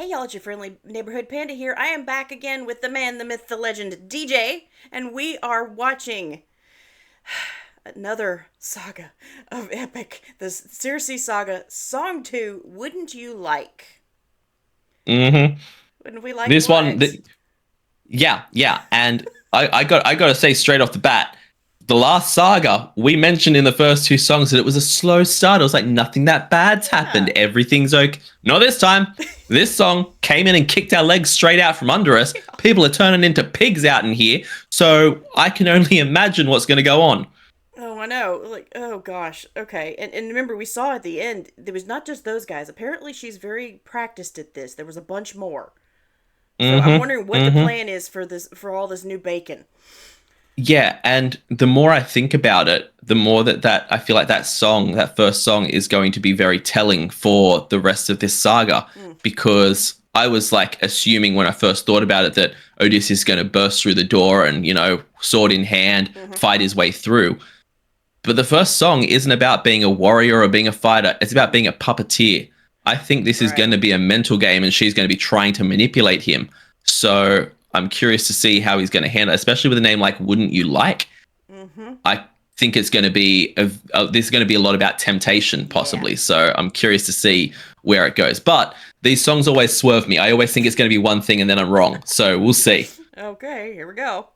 Hey y'all, it's your friendly neighborhood panda here. I am back again with the man, the myth, the legend, DJ, and we are watching another saga of epic. The Circe Saga, Song 2, Wouldn't You Like? Mm-hmm. Wouldn't we like This one, what? yeah, and I got to say straight off the bat, the last saga we mentioned in the first two songs that it was a slow start. It was like nothing that bad's happened. Yeah. Everything's okay. Not this time. This song came in and kicked our legs straight out from under us. People are turning into pigs out in here, so I can only imagine what's going to go on. Oh, I know. Like, oh gosh. Okay. And remember, we saw at the end, there was not just those guys. Apparently, she's very practiced at this. There was a bunch more. So I'm Mm-hmm. wondering what the Mm-hmm. plan is for this, for all this new bacon. Yeah, and the more I think about it, the more that I feel like that song, that first song, is going to be very telling for the rest of this saga, Mm. because I was like assuming when I first thought about it that Odysseus is going to burst through the door and, sword in hand, Mm-hmm. fight his way through. But the first song isn't about being a warrior or being a fighter. It's about being a puppeteer. I think this is Right. going to be a mental game and she's going to be trying to manipulate him. So I'm curious to see how he's going to handle it, especially with a name like Wouldn't You Like? Mm-hmm. I think it's going to be, there's going to be a lot about temptation possibly. Yeah. So I'm curious to see where it goes. But these songs always swerve me. I always think it's going to be one thing and then I'm wrong. So we'll see. Okay, here we go.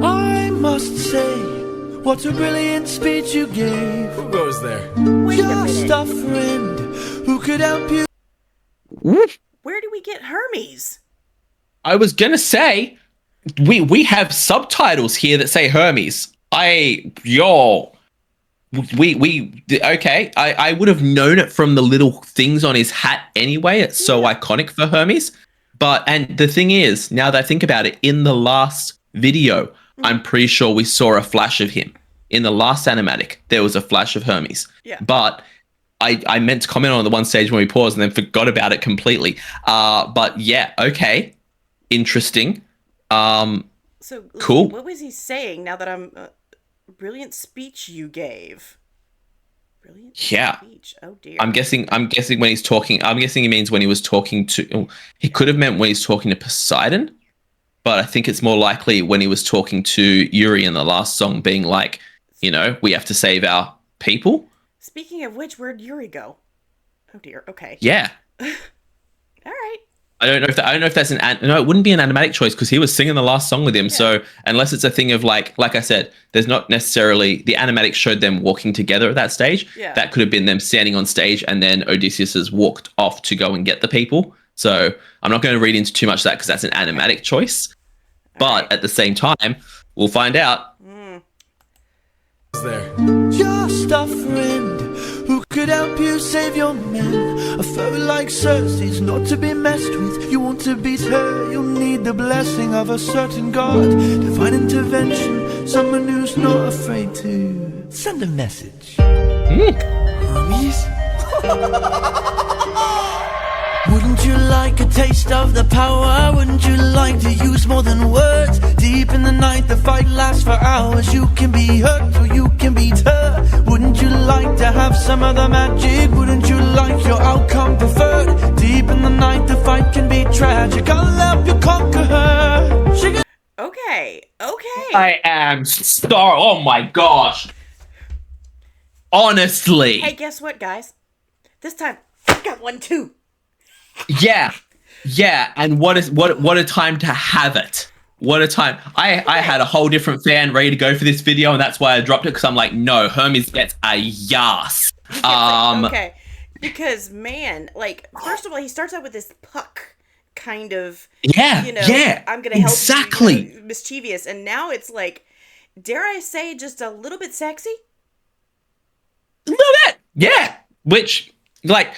I must say, what a brilliant speech you gave. Who goes there? Wait a Just minute. a friend who could help you. Where do we get Hermes? I was going to say, we have subtitles here that say Hermes. Okay. I would have known it from the little things on his hat anyway. It's so iconic for Hermes. And the thing is, now that I think about it, in the last video, I'm pretty sure we saw a flash of him. In the last animatic, there was a flash of Hermes. Yeah. But I meant to comment on the one stage when we paused and then forgot about it completely. But yeah, okay. Interesting. So Cool. What was he saying? Now that I'm brilliant speech you gave. Brilliant Yeah. speech. Oh dear. I'm guessing when he's talking, I'm guessing he means when he was talking to, he could have meant when he's talking to Poseidon, but I think it's more likely when he was talking to Yuri in the last song being like, we have to save our people. Speaking of which, where'd Yuri go? Oh dear. Okay. Yeah. All right. I don't know if that's no, it wouldn't be an animatic choice because he was singing the last song with him. Yeah. So unless it's a thing of like I said, there's not necessarily the animatic showed them walking together at that stage. Yeah. That could have been them standing on stage and then Odysseus has walked off to go and get the people. So I'm not going to read into too much of that because that's an animatic choice. But right. at the same time, we'll find out. Who's there? Just a friend who could help you save your men. A foe like Circe's not to be messed with. You want to beat her, you'll need the blessing of a certain god. Divine intervention, someone who's not afraid to send a message. Hermes? Wouldn't you like a taste of the power? Wouldn't you like to use more than words? Deep in the night, the fight lasts for hours. You can be hurt or you can beat her. Wouldn't you like to have some of the magic? Wouldn't you like your outcome preferred? Deep in the night, the fight can be tragic. I'll help you conquer her. She can- Okay. I am sorry. Oh my gosh. Honestly. Hey, guess what, guys? This time, I got one too. Yeah. And what a time to have it. What a time. I had a whole different fan ready to go for this video, and that's why I dropped it, because I'm like, no, Hermes gets a yas. Okay. Because, man, like, first of all, he starts out with this puck kind of, Yeah. I'm going to help exactly. you, mischievous. And now it's like, dare I say, just a little bit sexy? A little bit. Yeah. Which, like,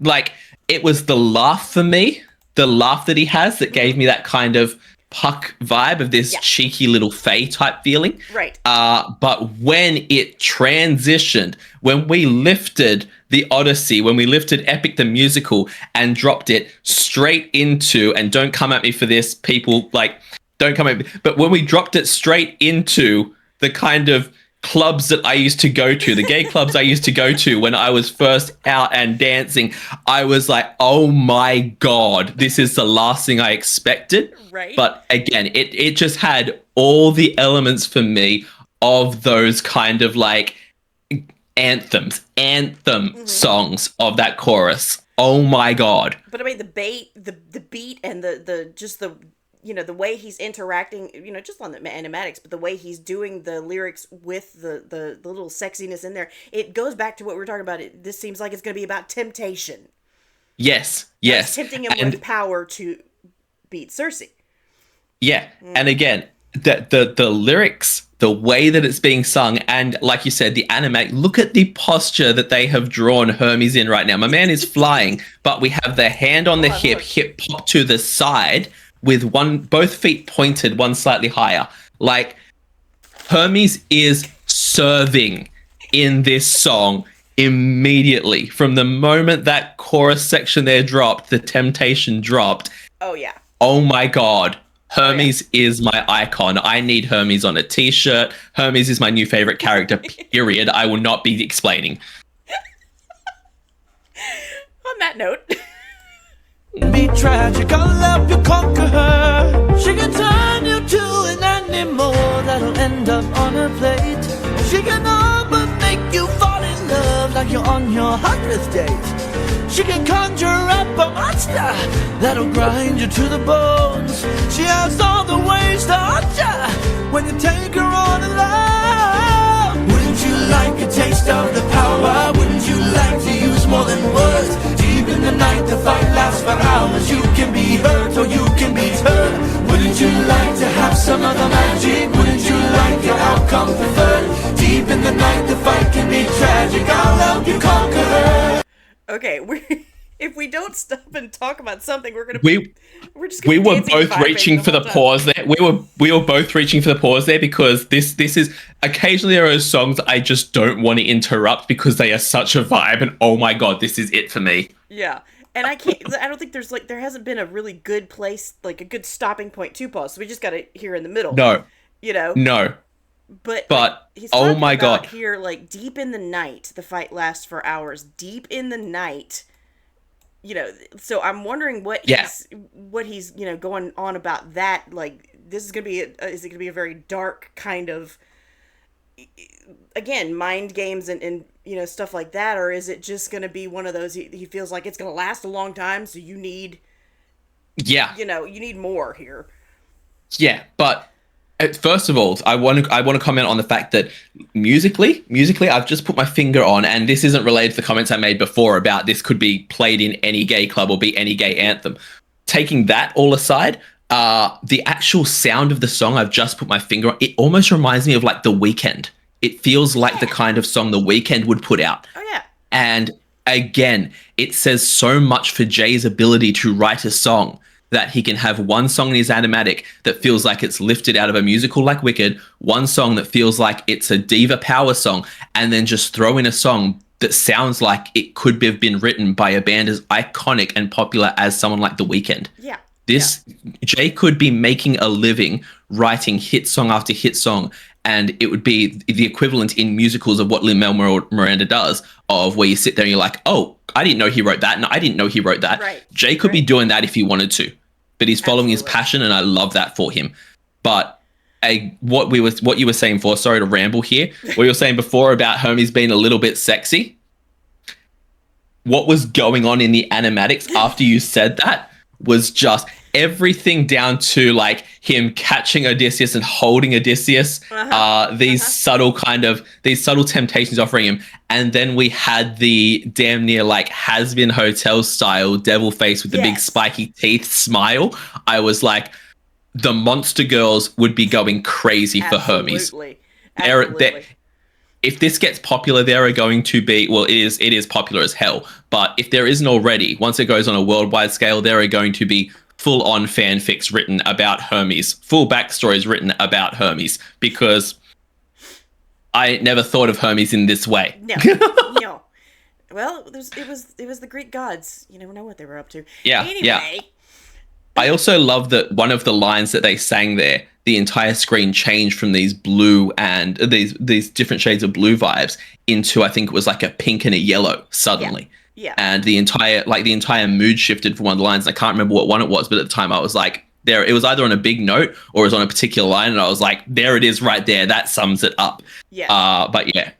like, it was the laugh for me, the laugh that he has that gave me that kind of Puck vibe of this cheeky little Fae type feeling. Right. But when it transitioned, when we lifted the Odyssey, when we lifted Epic the Musical and dropped it straight into, and don't come at me for this, people, like, don't come at me, but when we dropped it straight into the kind of clubs that I used to go to, the gay clubs I used to go to when I was first out and dancing, I was like, oh my God, this is the last thing I expected. Right. But again, it just had all the elements for me of those kind of like anthem songs of that chorus. Oh my God. But I mean, the beat and the just the, you know, the way he's interacting, you know, just on the animatics, but the way he's doing the lyrics with the little sexiness in there, it goes back to what we were talking about. This seems like it's going to be about temptation. Yes. That's tempting him with power to beat Circe. Yeah. And again, the lyrics, the way that it's being sung, and like you said, the animate, look at the posture that they have drawn Hermes in right now. My man is flying, but we have the hand on the hip pop to the side, with both feet pointed, one slightly higher. Like, Hermes is serving in this song immediately. From the moment that chorus section there dropped, the temptation dropped. Oh, yeah. Oh my God. Hermes is my icon. I need Hermes on a t-shirt. Hermes is my new favorite character, period. I will not be explaining. On that note... Be tragic, I'll help you conquer her. She can turn you to an animal that'll end up on her plate. She can all but make you fall in love like you're on your 100th date. She can conjure up a monster that'll grind you to the bones. She has all the ways to haunt you when you take her on alone. Wouldn't you like a taste of the power? Wouldn't you like to use more than words? Deep in the night, the fight lasts for hours. You can be hurt or you can be hurt. Wouldn't you like to have some of the magic? Wouldn't you like your outcome preferred? Deep in the night, the fight can be tragic. I'll help you conquer her. Okay, if we don't stop and talk about something, we're just we gonna were both reaching for the pause there. We were both reaching for the pause there because this is occasionally there are songs I just don't want to interrupt because they are such a vibe, and oh my God, this is it for me. Yeah. And I don't think there hasn't been a really good place, like a good stopping point to pause. So we just got to hear in the middle. No. You know? No. But he's oh talking my about God. Here, like, deep in the night, the fight lasts for hours. Deep in the night, you know. So I'm wondering what he's, you know, going on about that. Like, this is gonna be, is it gonna be a very dark kind of, again, mind games and you know, stuff like that, or is it just gonna be one of those? He feels like it's gonna last a long time, so you need, you know, you need more here. Yeah, but. First of all, I want to comment on the fact that musically, I've just put my finger on, and this isn't related to the comments I made before about this could be played in any gay club or be any gay anthem. Taking that all aside, the actual sound of the song I've just put my finger on, it almost reminds me of like The Weeknd. It feels like the kind of song The Weeknd would put out. Oh yeah. And again, it says so much for Jay's ability to write a song. That he can have one song in his animatic that feels like it's lifted out of a musical like Wicked, one song that feels like it's a diva power song, and then just throw in a song that sounds like it could have been written by a band as iconic and popular as someone like The Weeknd. Yeah. Jay could be making a living writing hit song after hit song, and it would be the equivalent in musicals of what Lin-Manuel Miranda does, of where you sit there and you're like, oh, I didn't know he wrote that, and I didn't know he wrote that. Right. Jay could be doing that if he wanted to, but he's following his passion, and I love that for him. But what you were saying before, sorry to ramble here, what you were saying before about Hermes being a little bit sexy, what was going on in the animatics after you said that was just everything down to like him catching Odysseus and holding Odysseus, these subtle temptations offering him. And then we had the damn near like has-been hotel style devil face with the big spiky teeth smile. I was like, the monster girls would be going crazy for Hermes. Absolutely. If this gets popular, there are going to be, well, it is popular as hell. But if there isn't already, once it goes on a worldwide scale, there are going to be full-on fanfics written about Hermes, full backstories written about Hermes, because I never thought of Hermes in this way. No, no. Well, it was the Greek gods. You never know what they were up to. Yeah, Anyway. yeah. I also love that one of the lines that they sang there, the entire screen changed from these blue and these different shades of blue vibes into, I think it was like a pink and a yellow suddenly. Yeah. And the entire mood shifted for one of the lines. I can't remember what one it was, but at the time I was like, there, it was either on a big note or it was on a particular line, and I was like, there it is right there. That sums it up. Yeah. But yeah.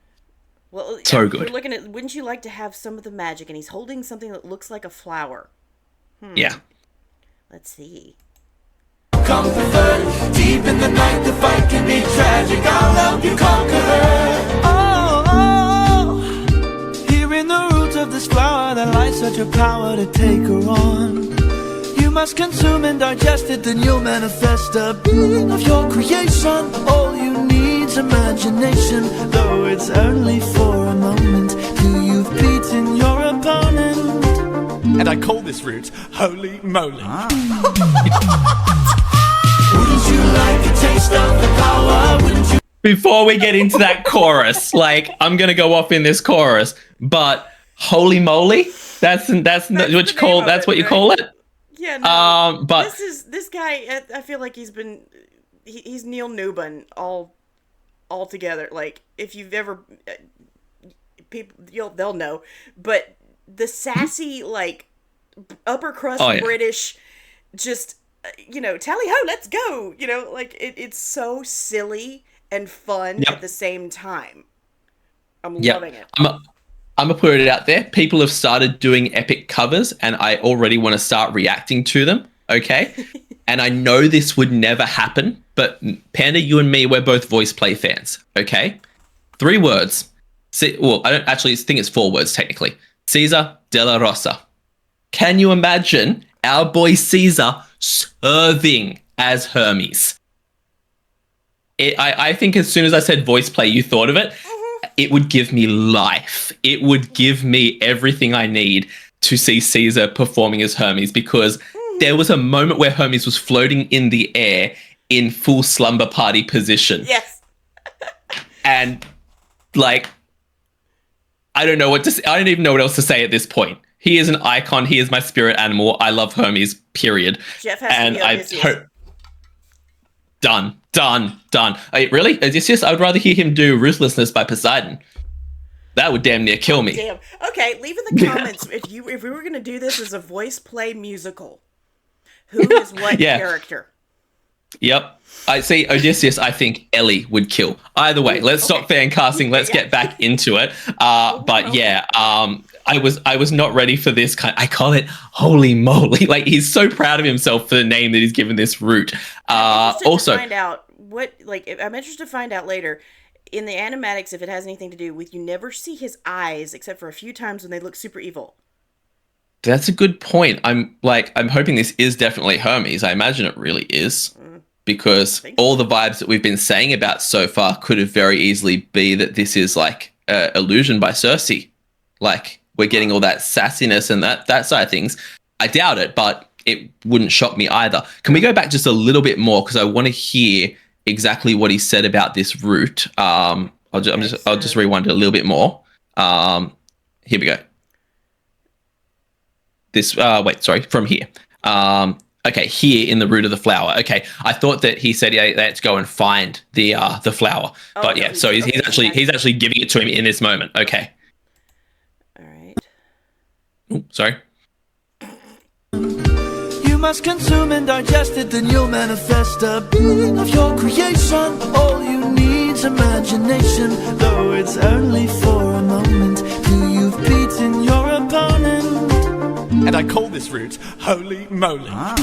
Well, So good. We're looking at, wouldn't you like to have some of the magic? And he's holding something that looks like a flower. Yeah. Let's see. Come preferred. Deep in the night, the fight can be tragic. I'll help you conquer her. Oh, here in the roots of this flower, there lies such a power to take her on. You must consume and digest it, then you'll manifest a being of your creation. All you need's imagination, though it's only for a moment. Till you've beaten your opponent. And I call this route Holy Moly. Wouldn't you like a taste of the power? Wouldn't you? Before we get into that chorus, like, I'm gonna go off in this chorus, but holy moly, that's what you call, that's what you call it. Yeah. No, but this guy. I feel like he's Neil Newbin all together. Like, if you've ever people, they'll know, but the sassy, like, upper crust British, just, tally ho, let's go. Like, it's so silly and fun at the same time. I'm loving it. I'm gonna put it out there. People have started doing epic covers, and I already want to start reacting to them. Okay, and I know this would never happen, but Panda, you and me, we're both voice play fans. Okay, 3 words. Well, I don't actually think it's 4 words technically. Caesar Della Rosa. Can you imagine our boy Caesar serving as Hermes? I think as soon as I said voice play, you thought of it. It would give me life. It would give me everything I need to see Caesar performing as Hermes, because there was a moment where Hermes was floating in the air in full slumber party position. Yes. And, like, I don't know what to say. I don't even know what else to say at this point. He is an icon. He is my spirit animal. I love Hermes, period. Jeff has to be Odysseus. Done. Really? Odysseus? I would rather hear him do Ruthlessness by Poseidon. That would damn near kill me. Damn. Okay, leave in the comments if we were going to do this as a voice play musical. Who is what character? Yep. I see Odysseus. I think Ellie would kill. Either way, let's stop fan casting. Let's get back into it. But yeah, I was not ready for this kind. I call it holy moly. Like, he's so proud of himself for the name that he's given this route. Also, to find out I'm interested to find out later in the animatics if it has anything to do with, you never see his eyes except for a few times when they look super evil. That's a good point. I'm hoping this is definitely Hermes. I imagine it really is. Because all the vibes that we've been saying about so far could have very easily be that this is like illusion by Circe. Like, we're getting all that sassiness and that side of things. I doubt it, but it wouldn't shock me either. Can we go back just a little bit more, because I want to hear exactly what he said about this route. I'll just rewind it a little bit more. Here we go. From here. Okay, here in the root of the flower. Okay, I thought that he said they had to go and find the flower, but yeah. So he's actually giving it to him in this moment. Okay. All right. Ooh, sorry. You must consume and digest it, then you'll manifest a being of your creation. All you need's imagination, though it's only for a moment. Till you've beaten your opponent. And I call this route Holy Moly. Wouldn't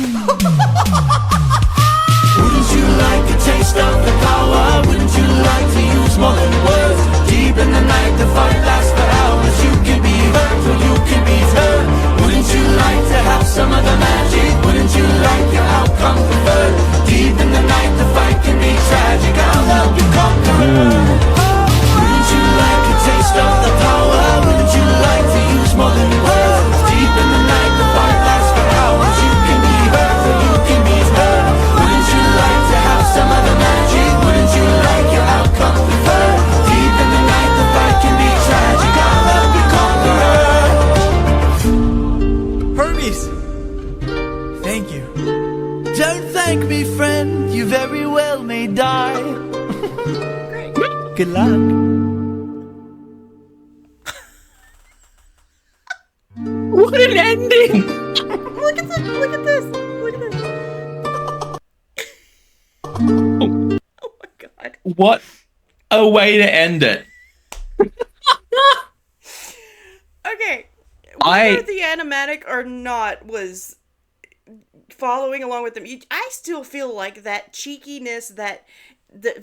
you like a taste of the power? Wouldn't you like to use more than words? Deep in the night, the fight lasts for hours. You can be hurt or you can be hurt. Wouldn't you like to have some of the magic? Wouldn't you like your outcome preferred? Deep in the night, the fight can be tragic. I'll help you conquer her. Wouldn't you like a taste of the power? Wouldn't you like to use more than words? Deep in the night, the fight lasts for hours. You can be hurt or you can be hurt. Wouldn't you like to have some of the magic? Wouldn't you like your outcome preferred? Deep in the night, the fight can be tragic. I'll help you conquer her. Don't thank me, friend, you very well may die. Good luck. What an ending! Look at this! Look at this! Look at this! Oh my god. What a way to end it. Okay. Whether the animatic or not was following along with them, I still feel like that cheekiness that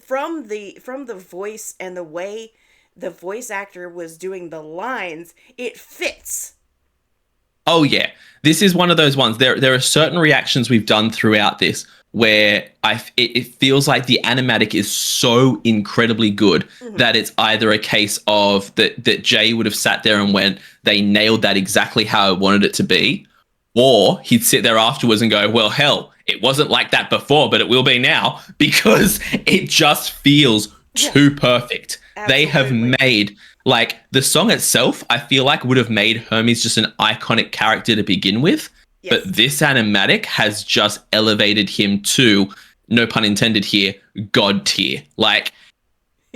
from the voice and the way the voice actor was doing the lines, it fits. Oh yeah, this is one of those ones. There are certain reactions we've done throughout this where it feels like the animatic is so incredibly good that it's either a case of that Jay would have sat there and went, they nailed that exactly how I wanted it to be, or he'd sit there afterwards and go, well, hell, it wasn't like that before, but it will be now, because it just feels too perfect. They have made, like, the song itself, I feel like would have made Hermes just an iconic character to begin with. Yes. But this animatic has just elevated him to, no pun intended here, God tier. Like,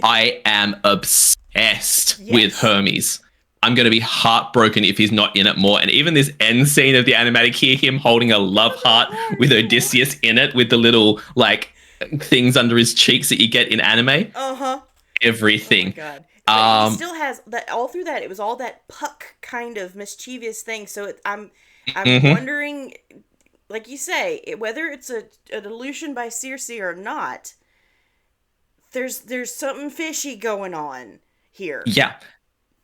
I am obsessed with Hermes. I'm going to be heartbroken if he's not in it more. And even this end scene of the animatic here, him holding a love heart with Odysseus in it, with the little, like, things under his cheeks that you get in anime. Uh-huh. Everything. Oh my God. He still has that all through that. It was all that Puck kind of mischievous thing. So I'm wondering, like you say, whether it's an illusion by Circe or not. There's something fishy going on here. Yeah.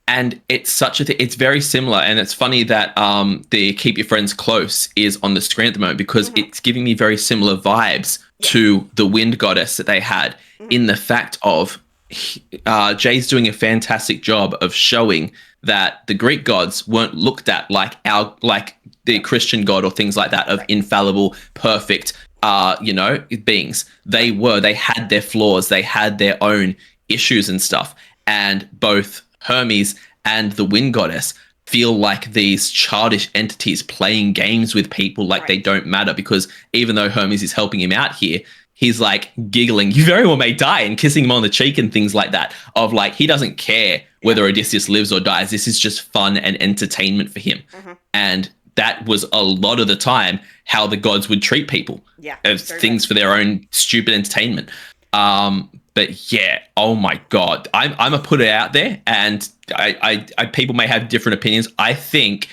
And it's such a thing. It's very similar, and it's funny that the Keep Your Friends Close is on the screen at the moment, because it's giving me very similar vibes to the Wind Goddess that they had, in the fact of Jay's doing a fantastic job of showing that the Greek gods weren't looked at like the Christian god or things like that, of infallible, perfect, beings. They had their flaws, they had their own issues and stuff, and both Hermes and the Wind Goddess feel like these childish entities playing games with people like they don't matter, because even though Hermes is helping him out here, he's like giggling, you very well may die, and kissing him on the cheek and things like that, of like, he doesn't care whether Odysseus lives or dies. This is just fun and entertainment for him. And that was a lot of the time how the gods would treat people as things for their own stupid entertainment. But yeah, oh my God, I'm gonna put it out there, and I people may have different opinions. I think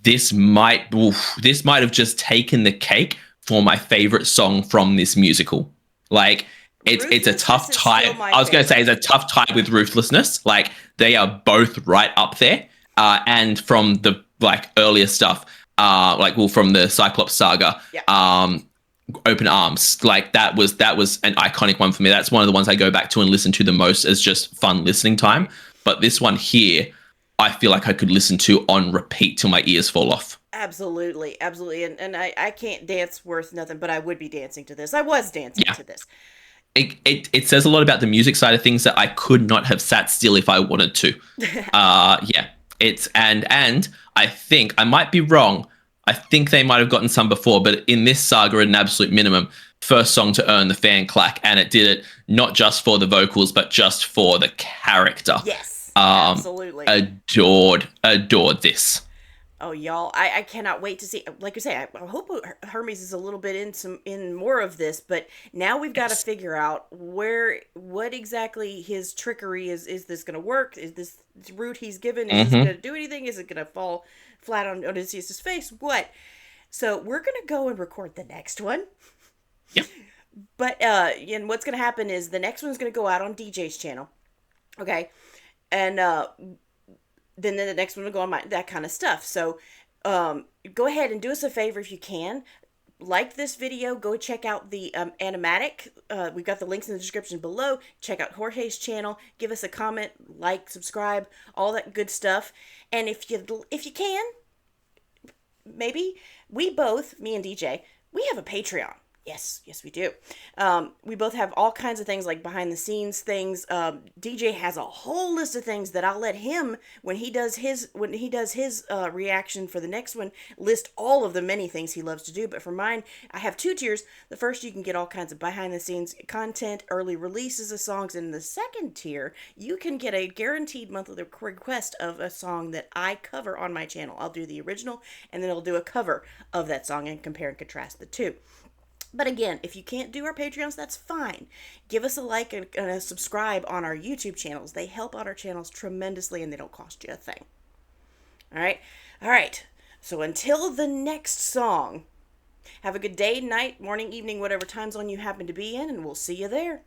this might have just taken the cake for my favorite song from this musical. Like, it's a tough tie. I was going to say it's a tough tie with Ruthlessness. Like, they are both right up there. And from the earlier stuff, from the Cyclops Saga, Open Arms, that was an iconic one for me. That's one of the ones I go back to and listen to the most as just fun listening time. But this one here, I feel like I could listen to on repeat till my ears fall off. Absolutely. And I can't dance worth nothing, but I would be dancing to this. I was dancing to this. It says a lot about the music side of things that I could not have sat still if I wanted to. It's and I think I might be wrong. I think they might have gotten some before, but in this saga, at an absolute minimum, first song to earn the fan clack, and it did it not just for the vocals, but just for the character. Yes, absolutely. Adored this. Oh, y'all, I cannot wait to see. Like you say, I hope Hermes is a little bit in more of this, but now we've got to figure out what exactly his trickery is. Is this going to work? Is this route he's given? Is this going to do anything? Is it going to fall flat on Odysseus' face? What? So we're going to go and record the next one. Yep. But and what's going to happen is the next one's going to go out on DJ's channel. Okay. And then the next one will go on that kind of stuff. So go ahead and do us a favor if you can. Like this video. Go check out the animatic. We've got the links in the description below. Check out Jorge's channel. Give us a comment, like, subscribe, all that good stuff. And if you can, maybe me and DJ, we have a Patreon. Yes, yes, we do. We both have all kinds of things like behind the scenes things. DJ has a whole list of things that I'll let him when he does his reaction for the next one list all of the many things he loves to do. But for mine, I have two tiers. The first, you can get all kinds of behind the scenes content, early releases of songs, and in the second tier, you can get a guaranteed monthly request of a song that I cover on my channel. I'll do the original, and then I'll do a cover of that song and compare and contrast the two. But again, if you can't do our Patreons, that's fine. Give us a like and a subscribe on our YouTube channels. They help out our channels tremendously and they don't cost you a thing. All right? All right. So until the next song, have a good day, night, morning, evening, whatever time zone you happen to be in, and we'll see you there.